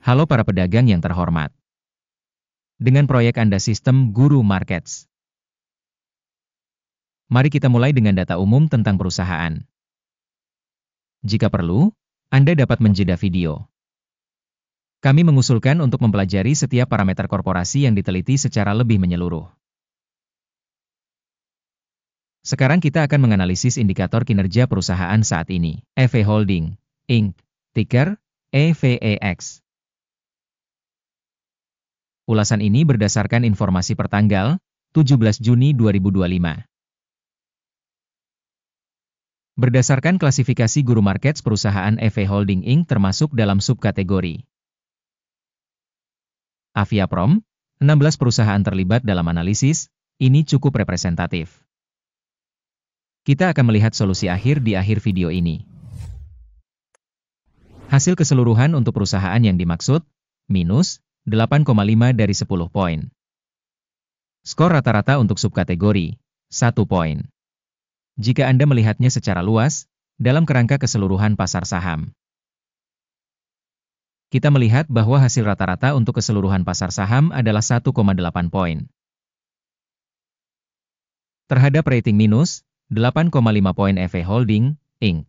Halo para pedagang yang terhormat. Dengan proyek Anda Sistem Guru Markets. Mari kita mulai dengan data umum tentang perusahaan. Jika perlu, Anda dapat menjeda video. Kami mengusulkan untuk mempelajari setiap parameter korporasi yang diteliti secara lebih menyeluruh. Sekarang kita akan menganalisis indikator kinerja perusahaan saat ini. EV Holding, Inc. Ticker, EVEX. Ulasan ini berdasarkan informasi pertanggal 17 Juni 2025. Berdasarkan klasifikasi Guru Markets, perusahaan EV Holding Inc. termasuk dalam subkategori Aviaprom. 16 perusahaan terlibat dalam analisis, ini cukup representatif. Kita akan melihat solusi akhir di akhir video ini. Hasil keseluruhan untuk perusahaan yang dimaksud, minus 8,5 dari 10 poin. Skor rata-rata untuk subkategori, 1 poin. Jika Anda melihatnya secara luas, dalam kerangka keseluruhan pasar saham. Kita melihat bahwa hasil rata-rata untuk keseluruhan pasar saham adalah 1,8 poin. Terhadap rating minus, 8,5 poin EV Holding, Inc.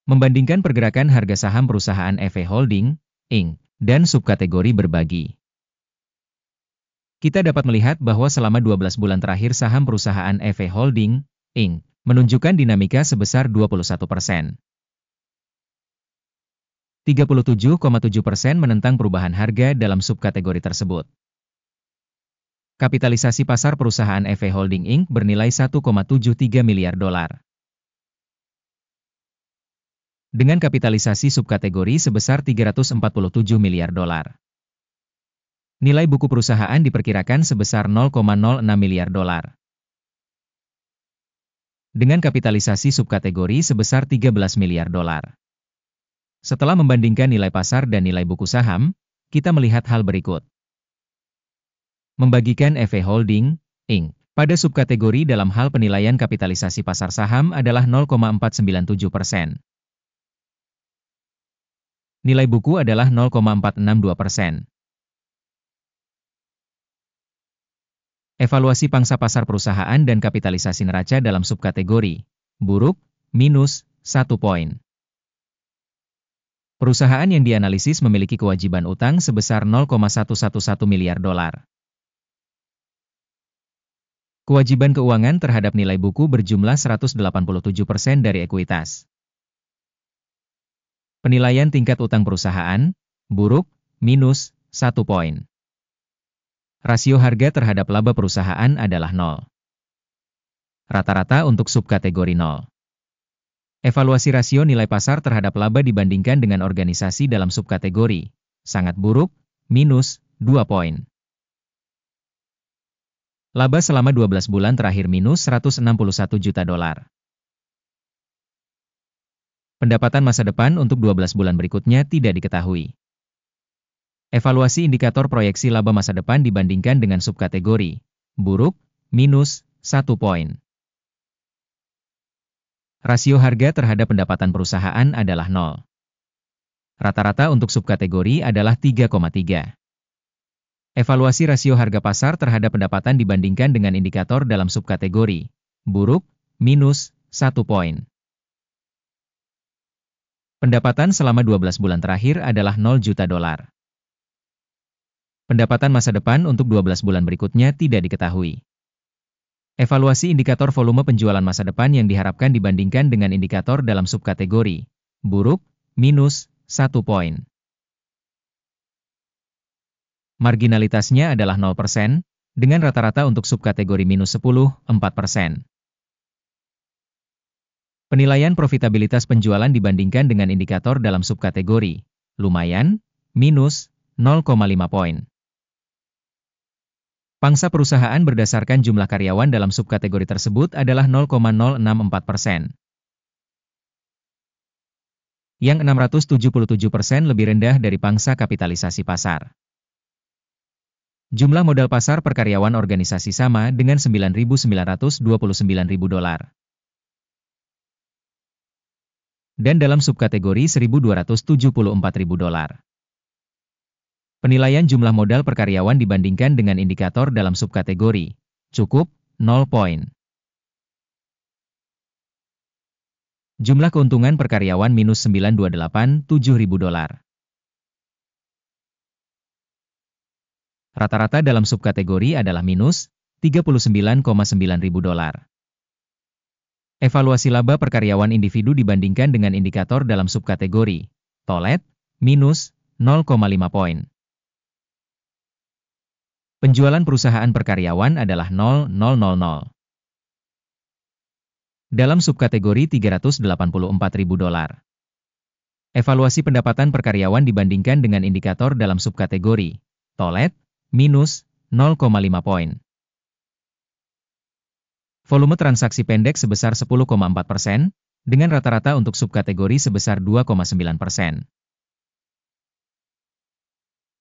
Membandingkan pergerakan harga saham perusahaan EV Holding, Inc. dan subkategori berbagi. Kita dapat melihat bahwa selama 12 bulan terakhir saham perusahaan EV Holding, Inc. menunjukkan dinamika sebesar 21%. 37,7% menentang perubahan harga dalam subkategori tersebut. Kapitalisasi pasar perusahaan EV Holding Inc. bernilai 1,73 miliar dolar. Dengan kapitalisasi subkategori sebesar 347 miliar dolar. Nilai buku perusahaan diperkirakan sebesar 0,06 miliar dolar. Dengan kapitalisasi subkategori sebesar 13 miliar dolar. Setelah membandingkan nilai pasar dan nilai buku saham, kita melihat hal berikut. Membagikan EV Holding, Inc. pada subkategori dalam hal penilaian kapitalisasi pasar saham adalah 0,497%. Nilai buku adalah 0,462%. Evaluasi pangsa pasar perusahaan dan kapitalisasi neraca dalam subkategori buruk, minus 1 poin. Perusahaan yang dianalisis memiliki kewajiban utang sebesar 0,111 miliar dolar. Kewajiban keuangan terhadap nilai buku berjumlah 187% dari ekuitas. Penilaian tingkat utang perusahaan, buruk, minus 1 poin. Rasio harga terhadap laba perusahaan adalah 0. Rata-rata untuk subkategori 0. Evaluasi rasio nilai pasar terhadap laba dibandingkan dengan organisasi dalam subkategori, sangat buruk, minus 2 poin. Laba selama 12 bulan terakhir minus 161 juta dolar. Pendapatan masa depan untuk 12 bulan berikutnya tidak diketahui. Evaluasi indikator proyeksi laba masa depan dibandingkan dengan subkategori buruk, minus 1 poin. Rasio harga terhadap pendapatan perusahaan adalah 0. Rata-rata untuk subkategori adalah 3,3. Evaluasi rasio harga pasar terhadap pendapatan dibandingkan dengan indikator dalam subkategori buruk, minus 1 poin. Pendapatan selama 12 bulan terakhir adalah 0 juta dolar. Pendapatan masa depan untuk 12 bulan berikutnya tidak diketahui. Evaluasi indikator volume penjualan masa depan yang diharapkan dibandingkan dengan indikator dalam subkategori buruk, minus 1 poin. Marginalitasnya adalah 0%, dengan rata-rata untuk subkategori minus 10,4%. Penilaian profitabilitas penjualan dibandingkan dengan indikator dalam subkategori lumayan, minus 0,5 poin. Pangsa perusahaan berdasarkan jumlah karyawan dalam subkategori tersebut adalah 0,064%. Yang 677% lebih rendah dari pangsa kapitalisasi pasar. Jumlah modal pasar per karyawan organisasi sama dengan 9.929.000 dolar. dan dalam subkategori $1.274.000. Penilaian jumlah modal per karyawan dibandingkan dengan indikator dalam subkategori cukup 0 poin. Jumlah keuntungan per karyawan minus $928.700. Rata-rata dalam subkategori adalah minus $39,900. Evaluasi laba per karyawan individu dibandingkan dengan indikator dalam subkategori toilet minus 0,5 poin. Penjualan perusahaan per karyawan adalah 0,000. Dalam subkategori $384.000. Evaluasi pendapatan per karyawan dibandingkan dengan indikator dalam subkategori toilet minus 0,5 poin. Volume transaksi pendek sebesar 10,4%, dengan rata-rata untuk subkategori sebesar 2,9%.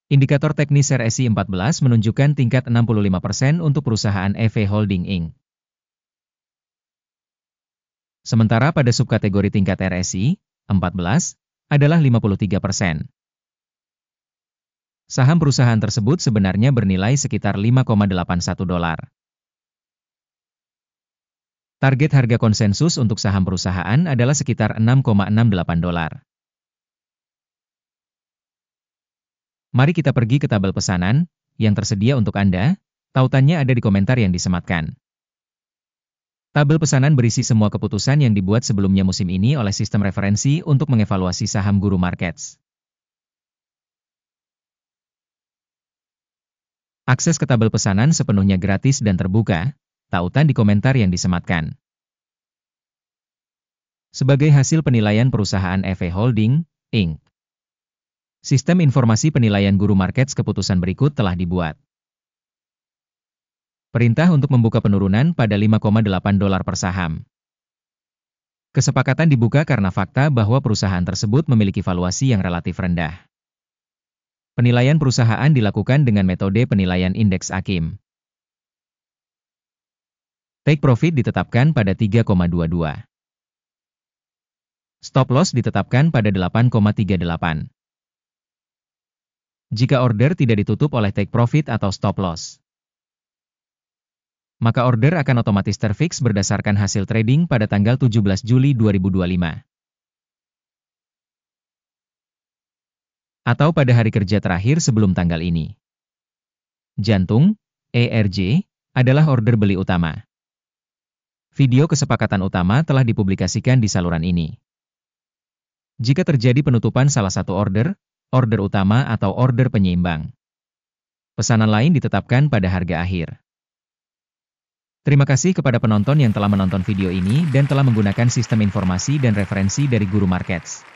Indikator teknis RSI 14 menunjukkan tingkat 65% untuk perusahaan EV Holding Inc. Sementara pada subkategori tingkat RSI 14 adalah 53%. Saham perusahaan tersebut sebenarnya bernilai sekitar $5,81. Target harga konsensus untuk saham perusahaan adalah sekitar $6,68. Mari kita pergi ke tabel pesanan yang tersedia untuk Anda. Tautannya ada di komentar yang disematkan. Tabel pesanan berisi semua keputusan yang dibuat sebelumnya musim ini oleh sistem referensi untuk mengevaluasi saham Guru Markets. Akses ke tabel pesanan sepenuhnya gratis dan terbuka, tautan di komentar yang disematkan. Sebagai hasil penilaian perusahaan EV Holding Inc. Sistem informasi penilaian Guru Markets keputusan berikut telah dibuat. Perintah untuk membuka penurunan pada $5,8 per saham. Kesepakatan dibuka karena fakta bahwa perusahaan tersebut memiliki valuasi yang relatif rendah. Penilaian perusahaan dilakukan dengan metode penilaian indeks AKIM. Take profit ditetapkan pada 3,22. Stop loss ditetapkan pada 8,38. Jika order tidak ditutup oleh take profit atau stop loss, maka order akan otomatis terfix berdasarkan hasil trading pada tanggal 17 Juli 2025. Atau pada hari kerja terakhir sebelum tanggal ini. Jantung, ERJ, adalah order beli utama. Video kesepakatan utama telah dipublikasikan di saluran ini. Jika terjadi penutupan salah satu order utama atau order penyeimbang, pesanan lain ditetapkan pada harga akhir. Terima kasih kepada penonton yang telah menonton video ini dan telah menggunakan sistem informasi dan referensi dari Guru Markets.